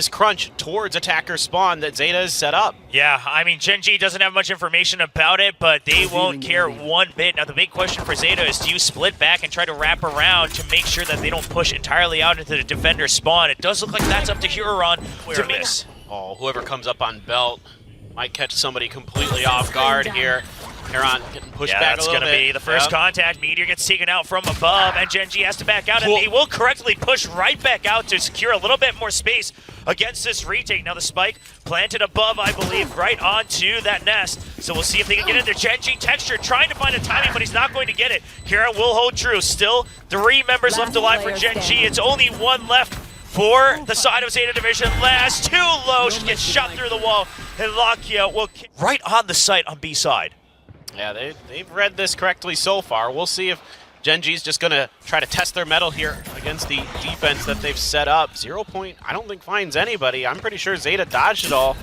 this crunch towards attacker spawn that ZETA has set up. Yeah, I mean, Gen.G doesn't have much information about it, but they won't care one bit. Now, the big question for ZETA is, do you split back and try to wrap around to make sure that they don't push entirely out into the defender spawn? It does look like that's up to Huron to miss. Oh, whoever comes up on belt might catch somebody completely off guard here. Huron getting pushed back a little bit. That's going to be the first contact. Meteor gets taken out from above, and Gen.G has to back out, and they will correctly push right back out to secure a little bit more space against this retake. Now the spike planted above, I believe, right onto that nest. So we'll see if they can get in there. Gen.G Texture trying to find a timing, but he's not going to get it. Huron will hold true. Still 3 members left alive for Gen.G. It's only 1 left for the side of ZETA Division. Last 2 low. She gets shot through the wall, and Lakia will right on the site on B side. Yeah, they've read this correctly so far. We'll see if Gen.G's just going to try to test their mettle here against the defense that they've set up. 0 point, I don't think finds anybody. I'm pretty sure ZETA dodged it all.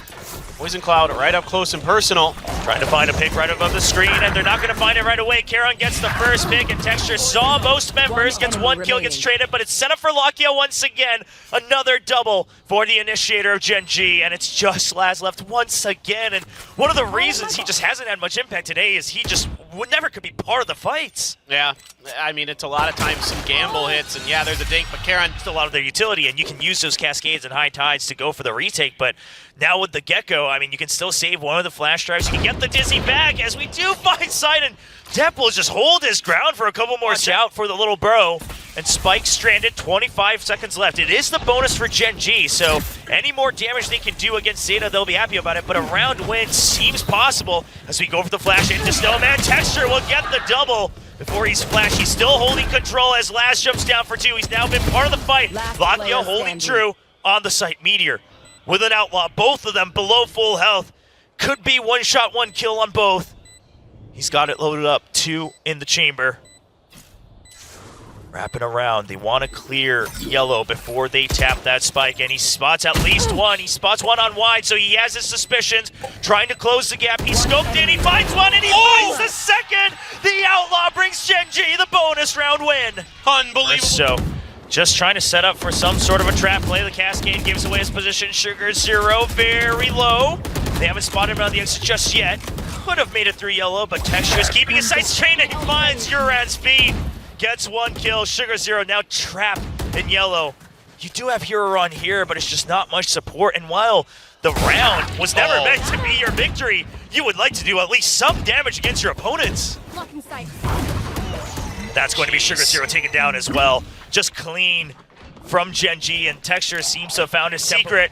Poison Cloud right up close and personal. Trying to find a pick right above the screen, and they're not going to find it right away. Karon gets the first pick, and Texture saw most members, gets 1 kill, gets traded, but it's set up for Lakia once again. Another double for the initiator of Gen.G, and it's just Laz left once again. And one of the reasons he just hasn't had much impact today is he just never could be part of the fights. Yeah, I mean, it's a lot of times some gamble hits, and yeah, there's a dink, but Karon, just a lot of their utility, and you can use those cascades and high tides to go for the retake, but now with the Gecko, I mean, you can still save one of the flash drives. You can get the Dizzy back as we do find sight, and Depp will just hold his ground for a couple more shout for the little bro. And Spike stranded, 25 seconds left. It is the bonus for Gen.G, so any more damage they can do against ZETA, they'll be happy about it, but a round win seems possible as we go for the flash into Snowman. Texture will get the double before he's flashed. He's still holding control as Laz jumps down for 2. He's now been part of the fight. Lakia holding true on the site. Meteor with an outlaw, both of them below full health. Could be 1 shot, 1 kill on both. He's got it loaded up, 2 in the chamber. Wrapping around, they want to clear yellow before they tap that spike, and he spots at least 1. He spots 1 on wide, so he has his suspicions, trying to close the gap. He scoped in, he finds 1, and he finds the second! The outlaw brings Gen.G the bonus round win. Unbelievable. So, just trying to set up for some sort of a trap play. The cascade gives away his position. Sugar0 very low. They haven't spotted him on the exit just yet. Could have made it through yellow, but Texture is keeping his sights trained, and he finds Huron's feet. Gets 1 kill. Sugar0 now trapped in yellow. You do have Huron here, but it's just not much support. And while the round was never meant to be your victory, you would like to do at least some damage against your opponents. That's going to be Sugar0 taken down as well. Just clean from Gen.G, and Texture seems to have found his secret.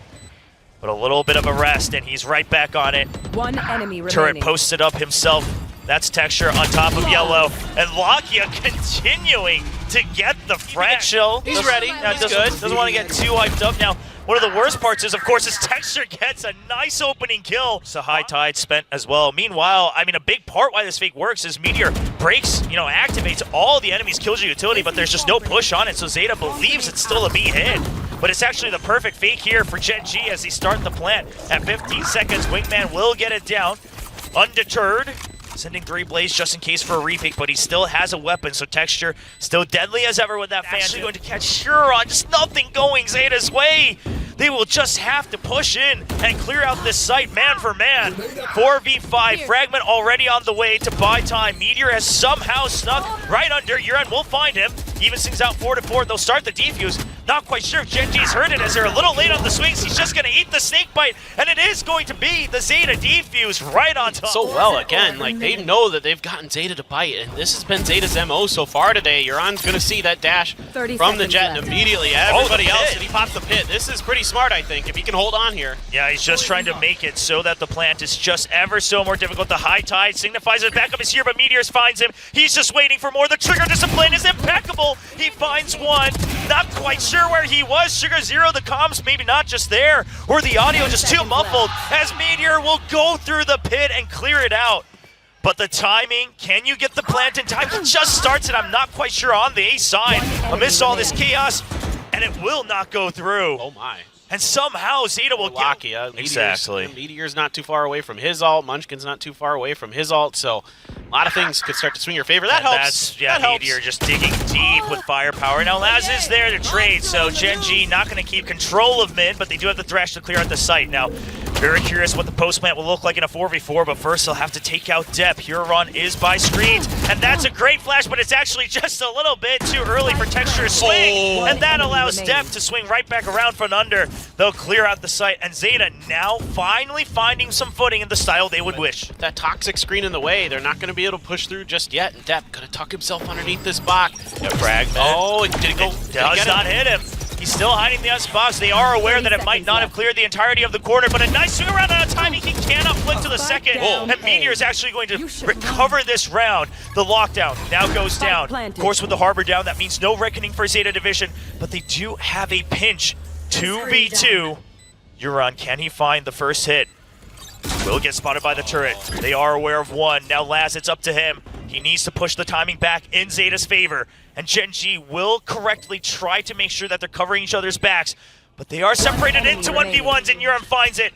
But a little bit of a rest, and he's right back on it. 1 enemy remaining. Turret posted up himself. That's Texture on top of yellow. And Lakia continuing to get the frag. Chill. He's ready. He's good. Doesn't want to get too hyped up. Now, one of the worst parts is, of course, is Texture gets a nice opening kill. It's a high tide spent as well. Meanwhile, I mean, a big part why this fake works is Meteor breaks, activates all the enemy's kills your utility, but there's just no push on it, so ZETA believes it's still a B hit. But it's actually the perfect fake here for Gen.G as they start the plant. At 15 seconds, Wingman will get it down. Undeterred. Sending 3 Blaze just in case for a repick, but he still has a weapon, so Texture still deadly as ever with that fan. Actually going to catch Huron, just nothing going ZETA's way. They will just have to push in and clear out this site man for man. 4v5, Fragment already on the way to buy time. Meteor has somehow snuck right under. Huron will find him. Even sings out 4-4. They'll start the defuse. Not quite sure if Gen.G's heard it as they're a little late on the swings. He's just going to eat the snake bite, and it is going to be the ZETA defuse right on top. So well, again, like they know that they've gotten ZETA to bite, and this has been ZETA's MO so far today. Huron's going to see that dash from the Jet, and immediately everybody else, and he pops the pit. This is pretty smart, I think, if he can hold on here. Yeah, he's just trying to make it so that the plant is just ever so more difficult. The high tide signifies his backup is here, but Meteors finds him. He's just waiting for more. The trigger discipline is impeccable. He finds 1. Not quite sure where he was. Sugar0, the comms maybe not just there, or the audio just too muffled, as Meteor will go through the pit and clear it out. But the timing, can you get the plant in time? He just starts it, I'm not quite sure on the A side. Amidst all this chaos, and it will not go through. Oh my. And somehow Zeta will get... Lakia. Exactly. Meteor's not too far away from his ult. Munchkin's not too far away from his ult. So a lot of things could start to swing your favor. That helps. That helps. Meteor just digging deep with firepower. Now Laz is there to trade, so Gen.G not going to keep control of mid, but they do have the Thresh to clear out the site. Now, very curious what the post plant will look like in a 4v4, but first they'll have to take out Depp. Huron is by screens, and that's a great flash, but it's actually just a little bit too early for Texture to swing, and that allows Depp to swing right back around from under. They'll clear out the site, and Zeta now finally finding some footing in the style they would wish. That toxic screen in the way, they're not going to be able to push through just yet. And Depp gonna tuck himself underneath this box. A fragment. Oh, it didn't go. It does not hit him. He's still hiding the box. They are aware that it might not have cleared the entirety of the corner, but a nice swing around out of timing. He cannot flick to the second. And Meteor is actually going to recover this round. The lockdown now goes down. Of course, with the Harbor down, that means no reckoning for Zeta Division, but they do have a pinch. 2v2. Huron, can he find the first hit? Will get spotted by the turret. They are aware of one. Now Laz, it's up to him. He needs to push the timing back in Zeta's favor. And Gen.G will correctly try to make sure that they're covering each other's backs. But they are separated into 1v1s, and Huron finds it.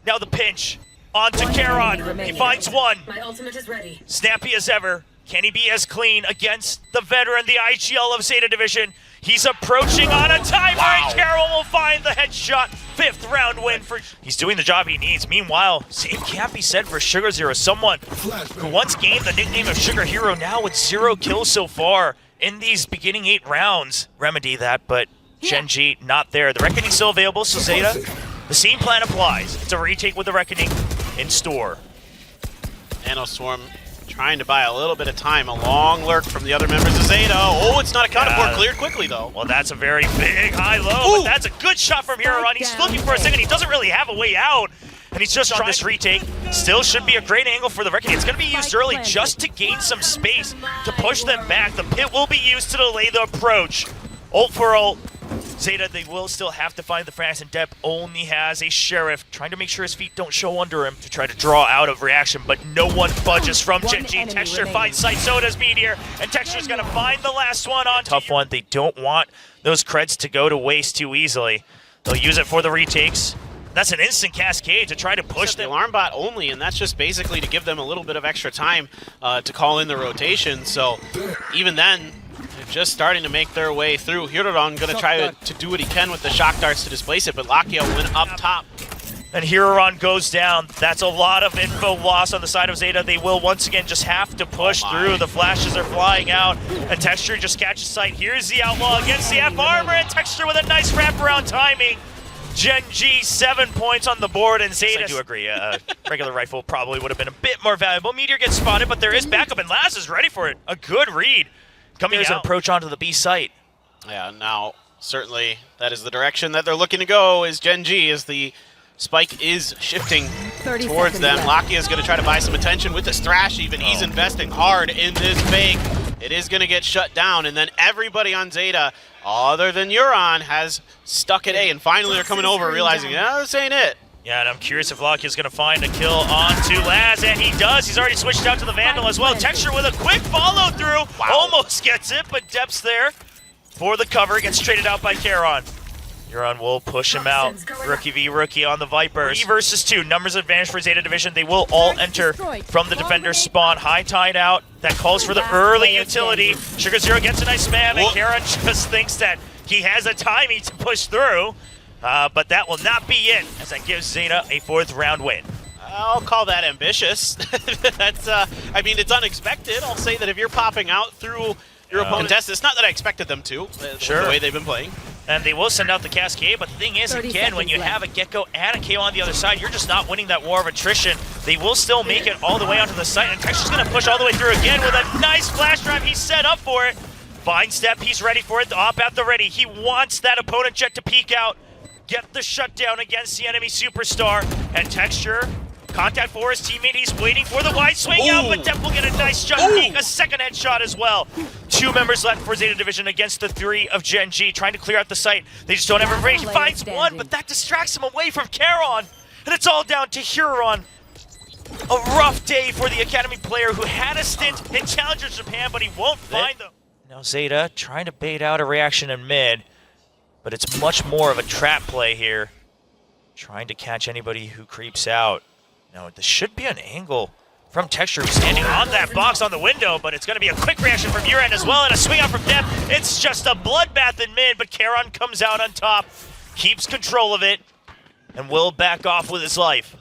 Now the pinch. On to Charon. He finds one. My ultimate is ready. Snappy as ever. Can he be as clean against the veteran, the IGL of Zeta Division? He's approaching on a timer, and Carroll will find the headshot. 5th round win for... He's doing the job he needs. Meanwhile, same can't be said for Sugar Zero, someone who once gained the nickname of Sugar Hero, now with 0 kills so far in these beginning 8 rounds. Remedy that, but Gen.G not there. The Reckoning still available, so Zeta, the same plan applies. It's a retake with the Reckoning in store. Nanoswarm trying to buy a little bit of time. A long lurk from the other members of Zeta. Oh, it's not accounted for. Cleared quickly, though. Well, that's a very big high-low, but that's a good shot from Huron. He's looking for a second. He doesn't really have a way out, and he's just on this retake. Still should be a great angle for the Reckoning. It's going to be used early just to gain some space to push them back. The pit will be used to delay the approach. Ult for ult. Zeta, they will still have to find the frags, and Depp only has a Sheriff, trying to make sure his feet don't show under him to try to draw out of reaction, but no one budges from Gen.G. Texture finds sight, so does Meteor, and Texture's gonna find the last one on tough one. They don't want those creds to go to waste too easily. They'll use it for the retakes. That's an instant cascade to try to push the them. alarm bot only, and that's just basically to give them a little bit of extra time to call in the rotation. So even then, they're just starting to make their way through. Huron going to try to do what he can with the shock darts to displace it, but Lakia went up top. And Huron goes down. That's a lot of info loss on the side of Zeta. They will once again just have to push through. The flashes are flying out, and Texture just catches sight. Here's the Outlaw against the F-Armor, and Texture with a nice wraparound timing. Gen.G 7 points on the board, and Zeta. Yes, I do agree. Regular rifle probably would have been a bit more valuable. Meteor gets spotted, but there is backup, and Laz is ready for it. A good read. Coming as an approach onto the B site. Yeah, now certainly that is the direction that they're looking to go, is Gen.G, as the spike is shifting towards them. Lakia is going to try to buy some attention with this thrash even. He's investing hard in this fake. It is going to get shut down, and then everybody on Zeta, other than Huron, has stuck at A, and finally they're coming over realizing, yeah, this ain't it. Yeah, and I'm curious if Lakia is going to find a kill onto Laz, and he does. He's already switched out to the Vandal as well. Texture with a quick follow-through. Wow. Almost gets it, but Depp's there for the cover. Gets traded out by Charon. Huron will push him out. Rookie v rookie on the Vipers. 3 versus 2. Numbers advantage for Zeta Division. They will all enter from the defender's spawn. High tide out. That calls for the early utility. Sugar Zero gets a nice spam, and Charon just thinks that he has a timing to push through. But that will not be it, as that gives Zeta a 4th round win. I'll call that ambitious. That's, I mean, it's unexpected. I'll say that if you're popping out through your opponent's test, it's not that I expected them to, the way they've been playing. And they will send out the Cascade, but the thing is, again, when you have a Gecko and a KO on the other side, you're just not winning that war of attrition. They will still make it all the way onto the site, and Texture's going to push all the way through again with a nice flash drive. He's set up for it. Fine step, he's ready for it. The op at the ready. He wants that opponent jet to peek out, get the shutdown against the enemy superstar, and Texture, contact for his teammate. He's waiting for the wide swing out, but Depp will get a nice jump peek, a second headshot as well. 2 members left for Zeta Division against the 3 of Gen.G, trying to clear out the site. They just don't have information. He finds one, but that distracts him away from Charon, and it's all down to Huron. A rough day for the Academy player who had a stint in Challengers Japan, but he won't find them. Now Zeta trying to bait out a reaction in mid. but it's much more of a trap play here. Trying to catch anybody who creeps out. Now, this should be an angle from Texture standing on that box on the window, but it's going to be a quick reaction from your end as well, and a swing out from Dep. It's just a bloodbath in mid, but Karon comes out on top, keeps control of it, and will back off with his life.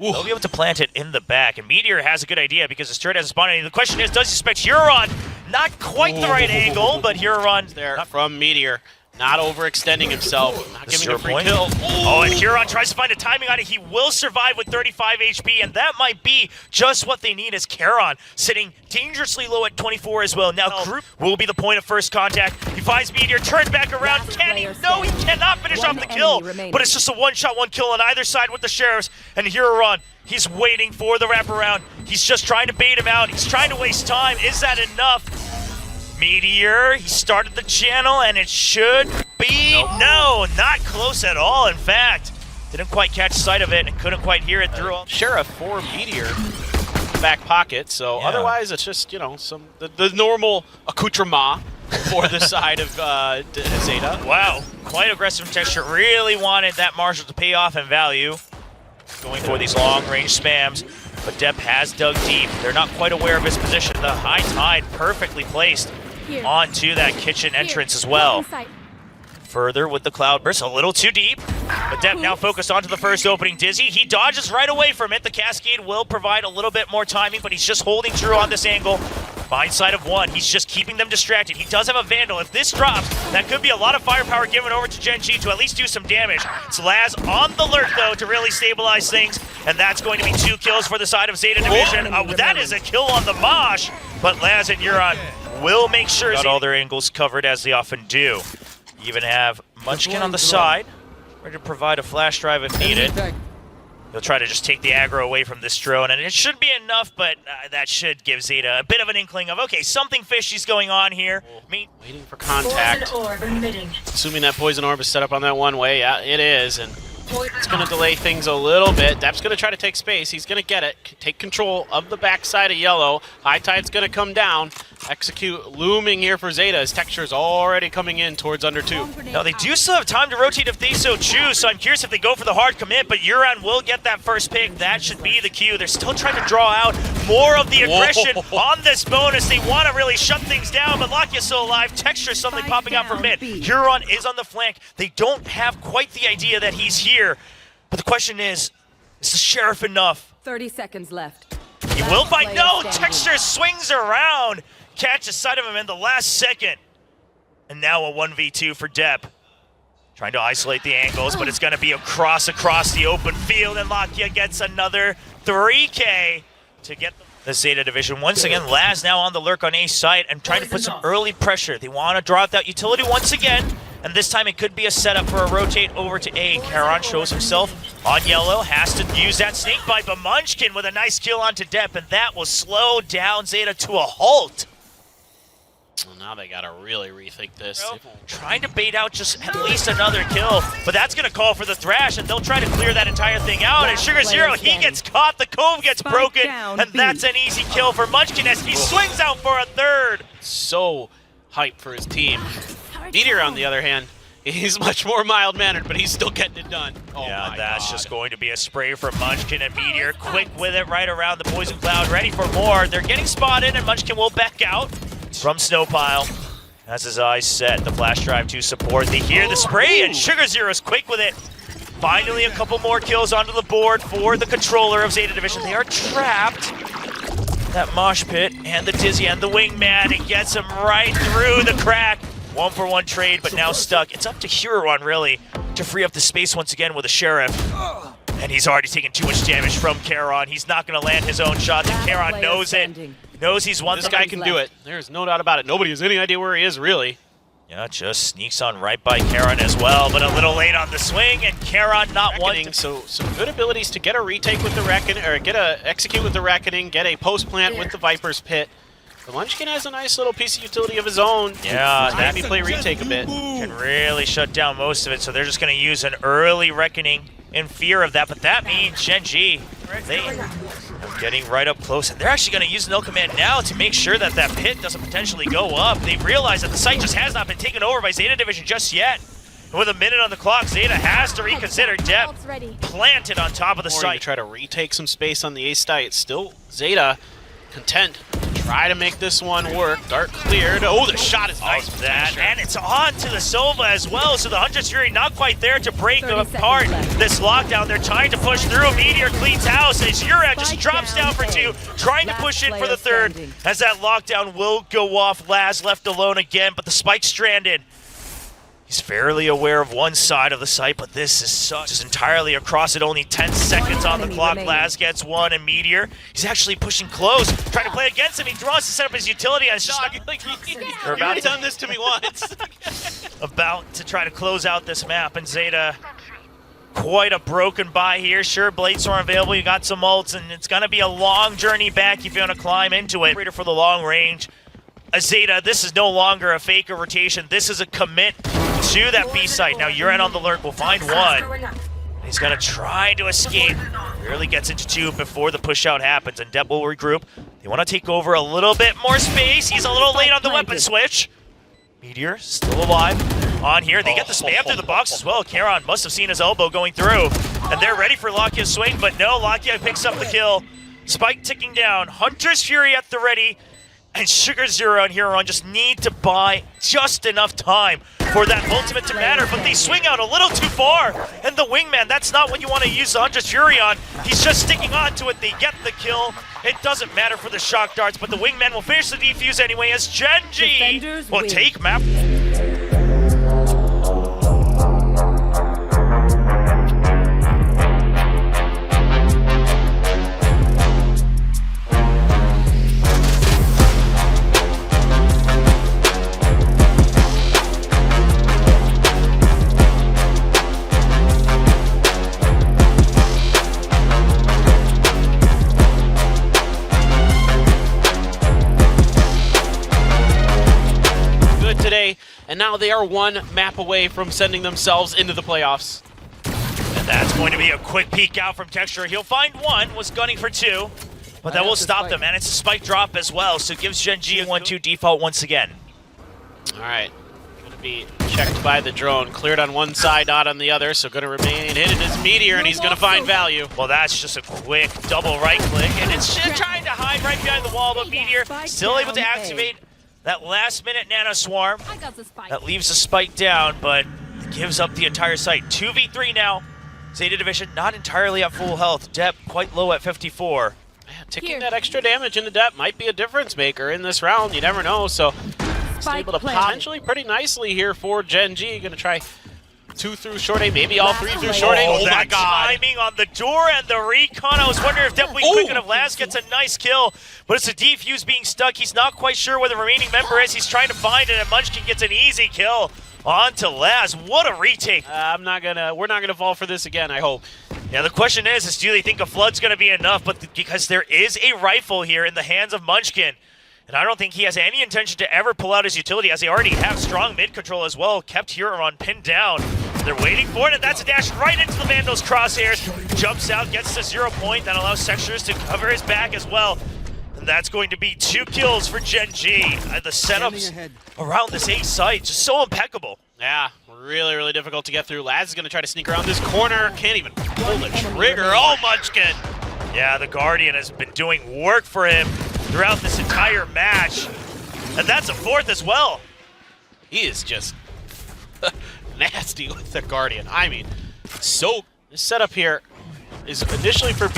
Ooh. They'll be able to plant it in the back, and Meteor has a good idea because his turret hasn't spawned any. The question is, does he expect Huron? Not quite the right angle, but Huron's there from Meteor. Not overextending himself, not giving a free kill. Oh, and Huron tries to find a timing on it. He will survive with 35 HP, and that might be just what they need as Karon sitting dangerously low at 24 as well. Now, Group will be the point of first contact. He finds Meteor, turns back around. Can he? No, he cannot finish off the kill. But it's just a one-shot, one kill on either side with the Sheriffs. And Huron, he's waiting for the wraparound. He's just trying to bait him out. He's trying to waste time. Is that enough? Meteor, he started the channel, and it should be... No, not close at all, in fact. Didn't quite catch sight of it and couldn't quite hear it through all. Sheriff for Meteor back pocket, so otherwise it's just, you know, the normal accoutrement for the side of ZETA. Wow, quite aggressive Texture. Really wanted that Marshall to pay off in value. Going for these long-range spams, but Dep has dug deep. They're not quite aware of his position. The high tide perfectly placed onto that kitchen entrance as well. Further with the Cloudburst, a little too deep. But Dep now focused onto the first opening. Dizzy, he dodges right away from it. The Cascade will provide a little bit more timing, but he's just holding true on this angle. Find side of one, he's just keeping them distracted. He does have a Vandal. If this drops, that could be a lot of firepower given over to Gen.G to at least do some damage. It's Laz on the lurk, though, to really stabilize things, and that's going to be 2 kills for the side of ZETA Division. That is a kill on the Mosh, but Laz and Huron will make sure got all their angles covered, as they often do. You even have Munchkin on the side, ready to provide a flash drive if needed. He'll try to just take the aggro away from this drone, and it should be enough, but that should give ZETA a bit of an inkling of, okay, something fishy's going on here. Waiting for contact. Assuming that Poison Orb is set up on that one way. Yeah, it is, and it's going to delay things a little bit. Dep's going to try to take space. He's going to get it. Take control of the backside of yellow. High tide's going to come down. Execute looming here for ZETA as Texture's already coming in towards under 2. Now, they do still have time to rotate if they so choose, so I'm curious if they go for the hard commit, but Huron will get that first pick. That should be the cue. They're still trying to draw out more of the aggression on this bonus. They want to really shut things down, but Lakia's still alive. Texture suddenly popping out from mid. Huron is on the flank. They don't have quite the idea that he's here, but the question is the Sheriff enough? 30 seconds left. He will find... No! Texture swings around! Catches sight of him in the last second. And now a 1v2 for Dep. Trying to isolate the angles, but it's going to be across the open field, and Lakia gets another 3K to get the ZETA Division. Once again, Laz now on the lurk on A site and trying to put some early pressure. They want to draw out that utility once again, and this time it could be a setup for a rotate over to A. Karon shows himself on yellow, has to use that snake bite, but Munchkin with a nice kill onto Dep, and that will slow down ZETA to a halt. Well, now they gotta really rethink this. Trying to bait out just at least another kill, but that's gonna call for the Thrash, and they'll try to clear that entire thing out. And Sugar Zero, he gets caught, the Cove gets broken, and that's an easy kill for Munchkin as he swings out for a third. So hyped for his team. Meteor, on the other hand, he's much more mild-mannered, but he's still getting it done. Oh yeah, that's just going to be a spray from Munchkin, and Meteor quick with it right around the Poison Cloud, ready for more. They're getting spotted, and Munchkin will back out from Snowpile. Has his eyes set, the flash drive to support. They hear the spray, and Sugar Zero's quick with it. Finally, a couple more kills onto the board for the controller of ZETA Division. They are trapped. That mosh pit, and the Dizzy, and the Wingman. It gets him right through the crack. 1-for-1 trade, but now stuck. It's up to Huron, really, to free up the space once again with a Sheriff. And he's already taken too much damage from Karon. He's not going to land his own shots, and Karon knows it. Knows he's won. This guy can do it. There's no doubt about it. Nobody has any idea where he is, really. Yeah, just sneaks on right by Karon as well, but a little late on the swing, and Karon not wanting. So some good abilities to get a retake with the Reckoning, or execute with the Reckoning, get a post plant with the Viper's Pit. The Munchkin has a nice little piece of utility of his own. Yeah, that maybe play retake a bit. Can really shut down most of it, so they're just going to use an early Reckoning in fear of that, but that means Gen.G, they getting right up close, and they're actually going to use no command now to make sure that that pit doesn't potentially go up. They realize that the site just has not been taken over by ZETA Division just yet. And with a minute on the clock, ZETA has to reconsider. Dep planted on top of the site. Try to retake some space on the A site. It's still ZETA content to try to make this one work. Dart cleared. Oh, the shot is nice. That, and it's on to the Sova as well, so the Hunter's Fury not quite there to break apart this lockdown. They're trying to push through. Meteor cleans house as Urad just drops down for two, trying to push in for the third, as that lockdown will go off. Laz left alone again, but the spike stranded. He's fairly aware of one side of the site, but this is just entirely across it. Only 10 seconds on the clock. Laz gets one, and Meteor, he's actually pushing close, trying to play against him. He wants to set up his utility, and it's just not like you're about to done this to me once. About to try to close out this map, and ZETA quite a broken buy here. Sure, Bladestorm available. You got some ults, and it's gonna be a long journey back if you want to climb into it. For the long range. ZETA, this is no longer a fake or rotation. This is a commit to that B site. Now Urad on the lurk will find one. He's gonna try to escape. Rarely gets into two before the push out happens, and Dep will regroup. They want to take over a little bit more space. He's a little late on the weapon switch. Meteor still alive on here. They get the spam through the box as well. Charon must have seen his elbow going through, and they're ready for Lakia's swing, but no, Lakia picks up the kill. Spike ticking down. Hunter's Fury at the ready. And Sugar Zero and Huron just need to buy just enough time for that ultimate to matter, but they swing out a little too far. And the wingman, that's not what you want to use the Hunter's Fury on. He's just sticking on to it. They get the kill. It doesn't matter for the shock darts, but the wingman will finish the defuse anyway as Gen.G will take map. Today, and now they are one map away from sending themselves into the playoffs. And that's going to be a quick peek out from Texture. He'll find one, was gunning for two, but that will stop them, and it's a spike drop as well, so it gives Gen.G a 1-2 default once again. Alright, going to be checked by the drone, cleared on one side, not on the other, so going to remain hidden as Meteor, and he's going to find value. Well, that's just a quick double right click, and it's trying to hide right behind the wall, but Meteor still able to activate that last-minute Nano Swarm. That leaves a spike down, but gives up the entire site. 2v3 now. ZETA Division not entirely at full health. Dep quite low at 54. Man, ticking that extra damage into Dep might be a difference maker in this round. You never know, so able to potentially pretty nicely here for Gen.G. Going to try 2 through short A, maybe all 3 through short A. Oh my god. Timing on the door and the recon. I was wondering if Dep quick enough. Laz gets a nice kill, but it's a defuse being stuck. He's not quite sure where the remaining member is. He's trying to find it, and Munchkin gets an easy kill onto Laz. What a retake. we're not gonna fall for this again, I hope. Yeah, the question is do they think a flood's gonna be enough? But because there is a rifle here in the hands of Munchkin, and I don't think he has any intention to ever pull out his utility, as they already have strong mid control as well. Kept Huron pinned down. They're waiting for it, and that's a dash right into the Vandal's crosshairs. Jumps out, gets to 0 point. That allows Textures to cover his back as well. And that's going to be 2 kills for Gen.G. The setups around this A site, just so impeccable. Yeah, really, really difficult to get through. Laz is going to try to sneak around this corner. Can't even pull the trigger. Oh, Munchkin! Yeah, the Guardian has been doing work for him throughout this entire match. And that's a 4th as well. He is just nasty with the Guardian. I mean, so this setup here is initially for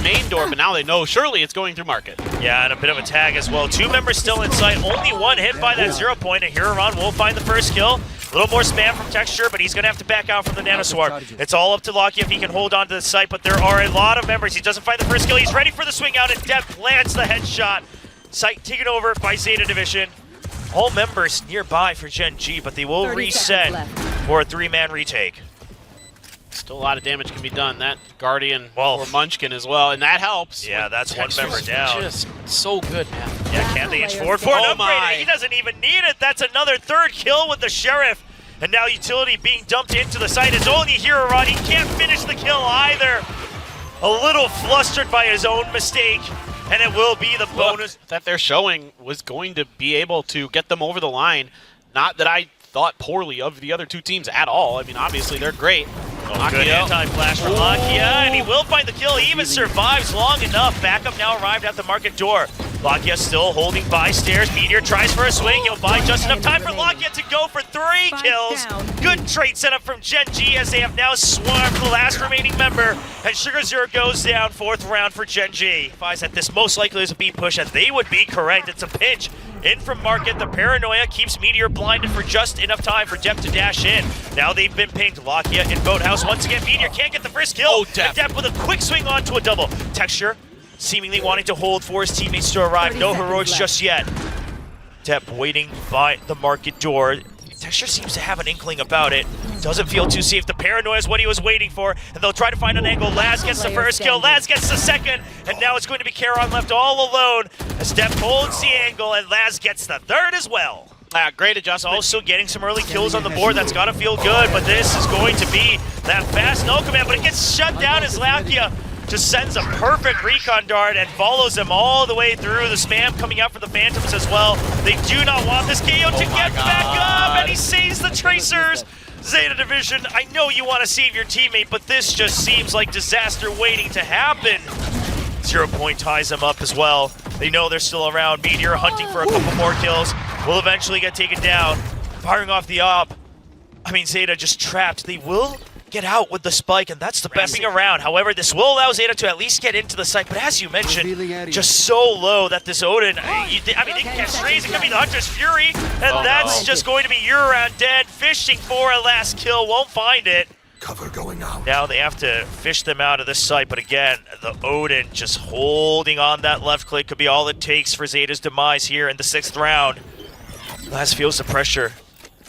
main door, but now they know surely it's going through market. Yeah, and a bit of a tag as well. 2 members still in sight. Only 1 hit by that 0 point, and Huron will find the first kill. A little more spam from Texture, but he's going to have to back out from the Nano Swarm. It's all up to Lakia if he can hold on to the site, but there are a lot of members. He doesn't find the first kill. He's ready for the swing out, and Dep lands the headshot. Site taken over by ZETA Division. All members nearby for Gen.G, but they will reset for a 3-man retake. Still a lot of damage can be done. That Guardian for Munchkin as well, and that helps. Yeah, that's one member down. Just so good, man. Yeah, can they inch forward for an upgrade? He doesn't even need it. That's another 3rd kill with the Sheriff. And now utility being dumped into the site. It's only Huron. He can't finish the kill either. a little flustered by his own mistake, and it will be the bonus that they're showing was going to be able to get them over the line. Not that I thought poorly of the other two teams at all. I mean, obviously they're great. Good anti-flash from Lakia, and he will find the kill. He even survives long enough. Backup now arrived at the market door. Lakia still holding by stairs. Meteor tries for a swing. He'll buy just enough time for Lakia to go for 3 kills. Good trade setup from Gen.G as they have now swarmed the last remaining member. And Sugar Zero goes down, 4th round for Gen.G. Finds that this most likely is a B push, and they would be correct. It's a pinch. In from Market, the paranoia keeps Meteor blinded for just enough time for Depp to dash in. Now they've been pinged. Lakia in Boathouse once again. Meteor can't get the first kill. Oh, Depp. And Depp with a quick swing onto a double. Texture seemingly wanting to hold for his teammates to arrive. No heroics just yet. Depp waiting by the market door. Texture seems to have an inkling about it. Doesn't feel too safe. The paranoia is what he was waiting for, and they'll try to find an angle. Laz gets the first kill, Laz gets the second, and now it's going to be Charon left all alone as Depp holds the angle, and Laz gets the 3rd as well. Great adjustment. Also getting some early kills on the board. That's got to feel good, but this is going to be that fast no command, but it gets shut down as Lakia just sends a perfect recon dart and follows him all the way through. The spam coming out for the Phantoms as well. They do not want this KO to get back up, and he saves the Tracers. Zeta Division, I know you want to save your teammate, but this just seems like disaster waiting to happen. 0 Point ties him up as well. They know they're still around. Meteor hunting for a couple more kills. Will eventually get taken down. Firing off the op. I mean, Zeta just trapped. They will get out with the spike, and that's the best thing around. However, this will allow Zeta to at least get into the site, but as you mentioned, just so low that this Odin, I mean, they can catch strays. It could be the Hunter's Fury, and that's just going to be Euron dead, fishing for a last kill, won't find it. Cover going out. Now they have to fish them out of this site, but again, the Odin just holding on that left click could be all it takes for Zeta's demise here in the 6th round. Laz feels the pressure.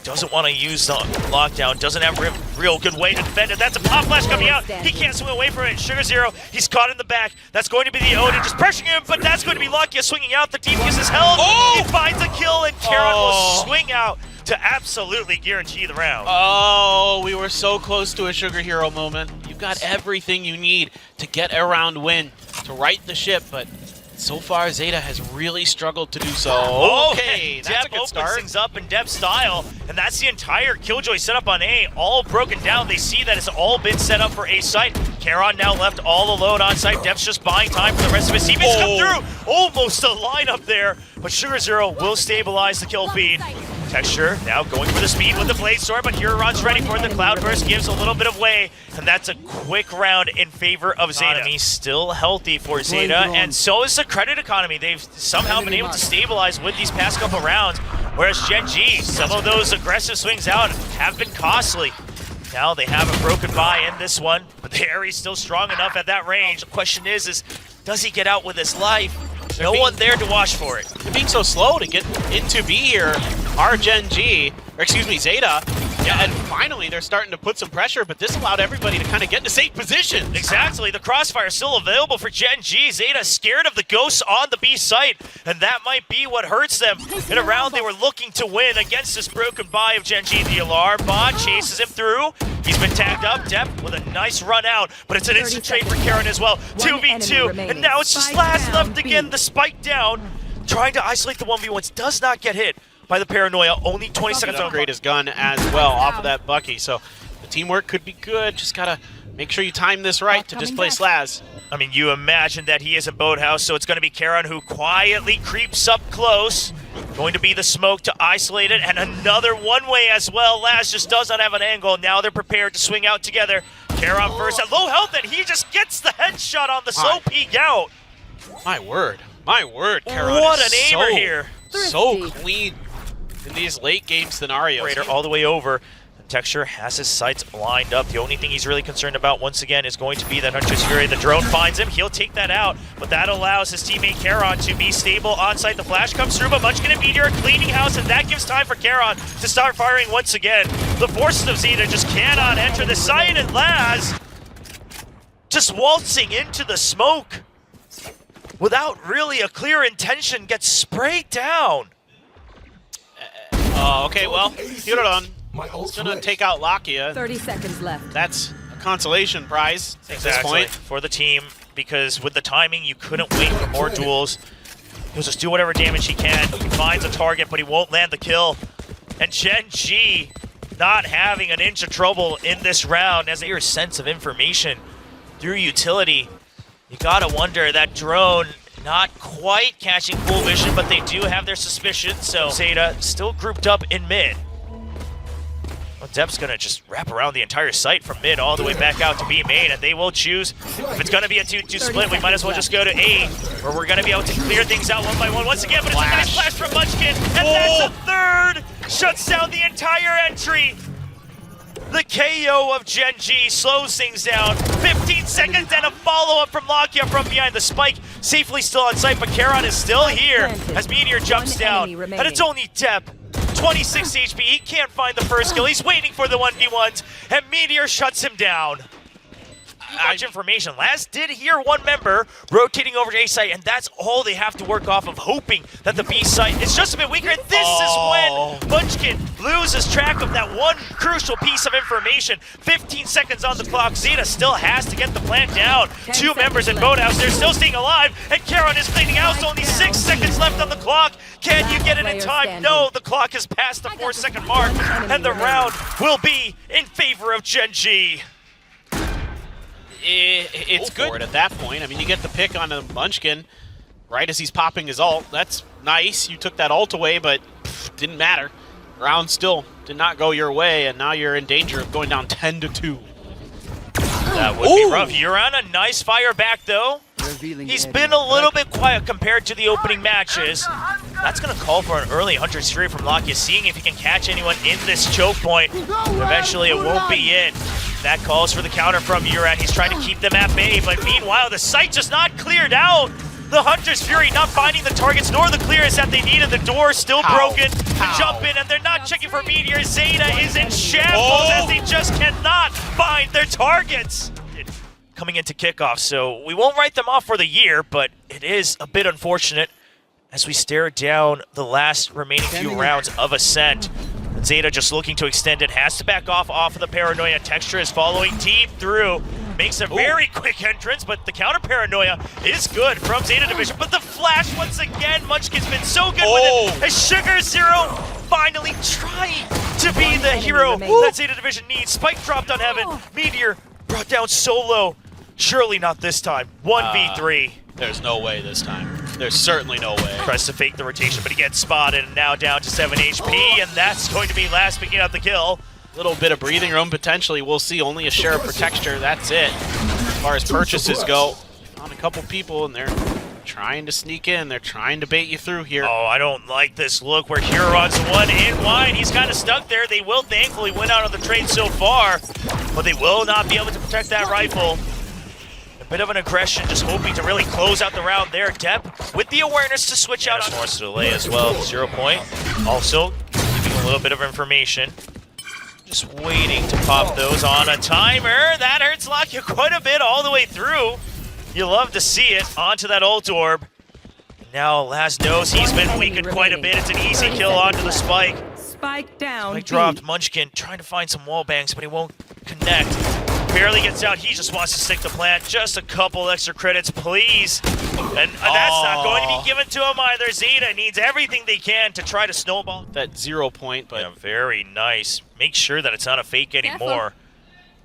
Doesn't want to use the lockdown, doesn't have a real good way to defend it. That's a pop flash coming out. He can't swing away from it. Sugar Zero, he's caught in the back. That's going to be the Odin just pressuring him, but that's going to be Lakia swinging out. The defuse is held. He finds a kill, and Charon will swing out to absolutely guarantee the round. Oh, we were so close to a Sugar Hero moment. You've got everything you need to get a round win, to right the ship, but so far, Zeta has really struggled to do so. Okay, that's a good start. Things up in Depp style, and that's the entire Killjoy setup on A, all broken down. They see that it's all been set up for A site. Charon now left all alone on site. Depp's just buying time for the rest of his teammates to come through. Almost a lineup there, but Sugar Zero will stabilize the kill feed. Texture now going for the speed with the Blade Sword, but Huron's ready for it. The Cloudburst gives a little bit of way, and that's a quick round in favor of Zeta. Economy still healthy for Zeta, and so is the credit economy. They've somehow been able to stabilize with these past couple rounds, whereas Gen.G, some of those aggressive swings out have been costly. Now they have a broken buy in this one, but the Ares still strong enough at that range. The question is does he get out with his life? No one there to watch for it. They're being so slow to get into B here. Our Gen.G, or excuse me, Zeta. Yeah, and finally they're starting to put some pressure, but this allowed everybody to kind of get into safe positions. Exactly, the crossfire is still available for Gen.G. Zeta scared of the ghosts on the B site, and that might be what hurts them. In a round they were looking to win against this broken buy of Gen.G. The alarm bot chases him through. He's been tagged up, Depp with a nice run out, but it's an instant trade for Charon as well. 2v2, and now it's just Laz left again, the spike down, trying to isolate the 1v1s, does not get hit by the paranoia, only 20 seconds on. Upgrade his gun as well off of that Bucky, so the teamwork could be good. Just gotta make sure you time this right to displace Laz. I mean, you imagine that he is in Boathouse, so it's going to be Charon who quietly creeps up close. Going to be the smoke to isolate it, and another one-way as well. Laz just does not have an angle. Now they're prepared to swing out together. Charon first at low health, and he just gets the headshot on the slow peek out. My word, Charon. What an aimer here. So clean in these late game scenarios. Raider all the way over. Texture has his sights lined up. The only thing he's really concerned about once again is going to be that Hunter's Fury. The drone finds him. He'll take that out, but that allows his teammate Charon to be stable on site. The flash comes through, but Munchkin and Meteor cleaning house, and that gives time for Charon to start firing once again. The forces of Zeta just cannot enter the site, and Laz just waltzing into the smoke without really a clear intention gets sprayed down. Okay, well, Huron is going to take out Lakia. 30 seconds left. That's a consolation prize at this point. For the team, because with the timing, you couldn't wait for more duels. He'll just do whatever damage he can. He finds a target, but he won't land the kill. And Gen.G not having an inch of trouble in this round as your sense of information through utility. You gotta wonder, that drone not quite catching full vision, but they do have their suspicions, so ZETA still grouped up in mid. Well, Dep's gonna just wrap around the entire site from mid all the way back out to B main, and they will choose. If it's gonna be a 2-2 split, we might as well just go to A, where we're gonna be able to clear things out one by one once again, but it's a nice flash from Munchkin, and that's a third! Shuts down the entire entry! The KO of Gen.G slows things down. 15 seconds and a follow-up from Lakia from behind. The spike safely still on site, but Charon is still here as Meteor jumps down. And it's only Dep. 26 HP, he can't find the first kill. He's waiting for the 1v1s, and Meteor shuts him down. Much information. Last did hear one member rotating over to A site, and that's all they have to work off of, hoping that the B site is just a bit weaker. And this is when Munchkin loses track of that one crucial piece of information. 15 seconds on the clock. ZETA still has to get the plant down. Two members in Boathouse, they're still staying alive, and Charon is cleaning out. Only 6 seconds left on the clock. Can you get it in time? No, the clock has passed the 4-second mark, and the round will be in favor of Gen.G. It's good for it at that point. I mean, you get the pick on a Munchkin right as he's popping his ult. That's nice. You took that ult away, but didn't matter. Round still did not go your way, and now you're in danger of going down 10-2. That would be rough. You're on a nice fire back, though. He's been a little bit quiet compared to the opening matches. That's going to call for an early Hunter's Fury from Lakia, seeing if he can catch anyone in this choke point. Eventually, it won't be it. That calls for the counter from Uran. He's trying to keep them at bay, but meanwhile, the site just not cleared out. The Hunter's Fury not finding the targets nor the clearance that they needed. The door still broken to jump in, and they're not checking for Meteor. ZETA is in shambles as they just cannot find their targets. Coming into kickoff, so we won't write them off for the year, but it is a bit unfortunate as we stare down the last remaining few rounds of Ascent. ZETA just looking to extend it, has to back off of the Paranoia. Texture is following deep through, makes a very quick entrance, but the counter Paranoia is good from ZETA Division. But the flash once again, Munchkin's been so good with it, as Sugar Zero finally trying to be the hero that ZETA Division needs. Spike dropped on Heaven, Meteor brought down solo. Surely not this time. 1v3. There's no way this time. There's certainly no way. Tries to fake the rotation, but he gets spotted, and now down to 7 HP, and that's going to be last picking up the kill. Little bit of breathing room, potentially. We'll see. Only a share for texture. That's it. As far as purchases go, on a couple people, and they're trying to sneak in. They're trying to bait you through here. Oh, I don't like this look where Huron's one in wide. He's kind of stuck there. They will thankfully win out on the trade so far, but they will not be able to protect that rifle. Bit of an aggression, just hoping to really close out the round there. Dep with the awareness to switch out. Forced to delay as well. 0 point. Also giving a little bit of information. Just waiting to pop those on a timer. That hurts Lakia quite a bit all the way through. You love to see it. Onto that ult orb. Now Laz knows he's been weakened quite a bit. It's an easy kill onto the spike. Spike down. Spike dropped. Munchkin trying to find some wall bangs, but he won't connect. Barely gets out. He just wants to stick the plant. Just a couple extra credits, please. And that's not going to be given to him either. ZETA needs everything they can to try to snowball that 0 point, but yeah, very nice. Make sure that it's not a fake anymore.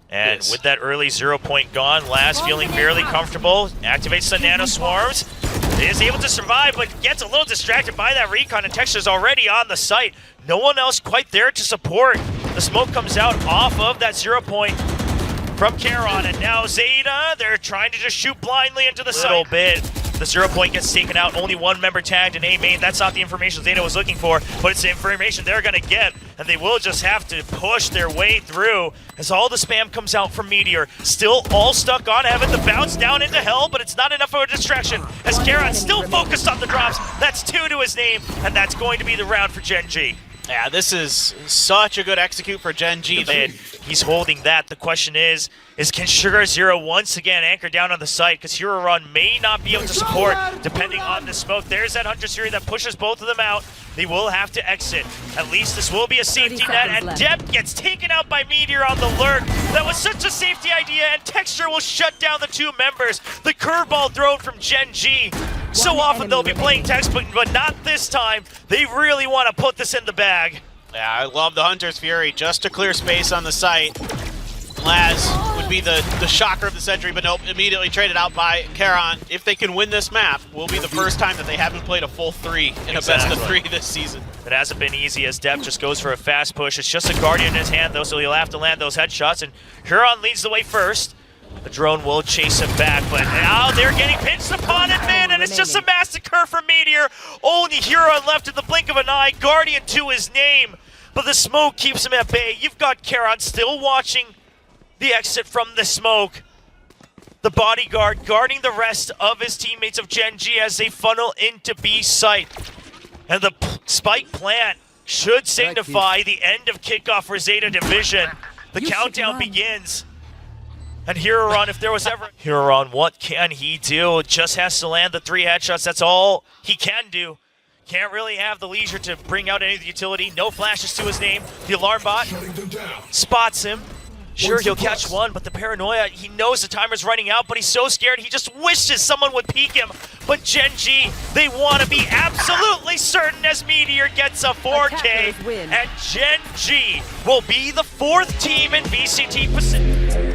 And with that early 0 point gone, Laz feeling fairly comfortable. Activates the nano swarms. Is able to survive, but gets a little distracted by that recon, and Texture's already on the site. No one else quite there to support. The smoke comes out off of that 0 point from Charon, and now ZETA, they're trying to just shoot blindly into the site. A little bit. The 0 point gets taken out. Only one member tagged in A main. That's not the information ZETA was looking for, but it's the information they're going to get, and they will just have to push their way through as all the spam comes out from Meteor. Still all stuck on Heaven. The bounce down into Hell, but it's not enough of a distraction as Charon still focused on the drops. That's 2 to his name, and that's going to be the round for Gen.G. Yeah, this is such a good execute for Gen.G. He's holding that. The question is can Sugar Zero once again anchor down on the site? Because Huron may not be able to support depending on the smoke. There's that Hunter's Fury that pushes both of them out. They will have to exit. At least this will be a safety 30 net, seconds and left. Dep gets taken out by Meteor on the lurk. That was such a safety idea, and Texture will shut down the two members. The curveball thrown from Gen.G. So One often they'll be enemy playing remaining. textbook, but not this time. They really want to put this in the bag. Yeah, I love the Hunter's Fury just to clear space on the site. Laz would be the shocker of the century, but nope, immediately traded out by Karon. If they can win this map, will be the first time that they haven't played a full 3 in a best of 3 this season. It hasn't been easy as Dep just goes for a fast push. It's just a Guardian in his hand though, so he'll have to land those headshots, and Huron leads the way first. The drone will chase him back, but now they're getting pinched upon it, man, and it's just a massacre for Meteor. Only Huron left in the blink of an eye, Guardian to his name, but the smoke keeps him at bay. You've got Karon still watching the exit from the smoke. The bodyguard guarding the rest of his teammates of Gen.G as they funnel into B site. And the spike plant should signify the end of kickoff for ZETA Division. The countdown begins. And Huron, if there was ever... Huron, what can he do? Just has to land the 3 headshots. That's all he can do. Can't really have the leisure to bring out any of the utility. No flashes to his name. The alarm bot spots him. Sure, he'll catch one, but the paranoia, he knows the timer's running out, but he's so scared he just wishes someone would peek him. But Gen.G, they want to be absolutely certain as Meteor gets a 4K, Attackers win. and Gen.G will be the 4th team in VCT Pacific.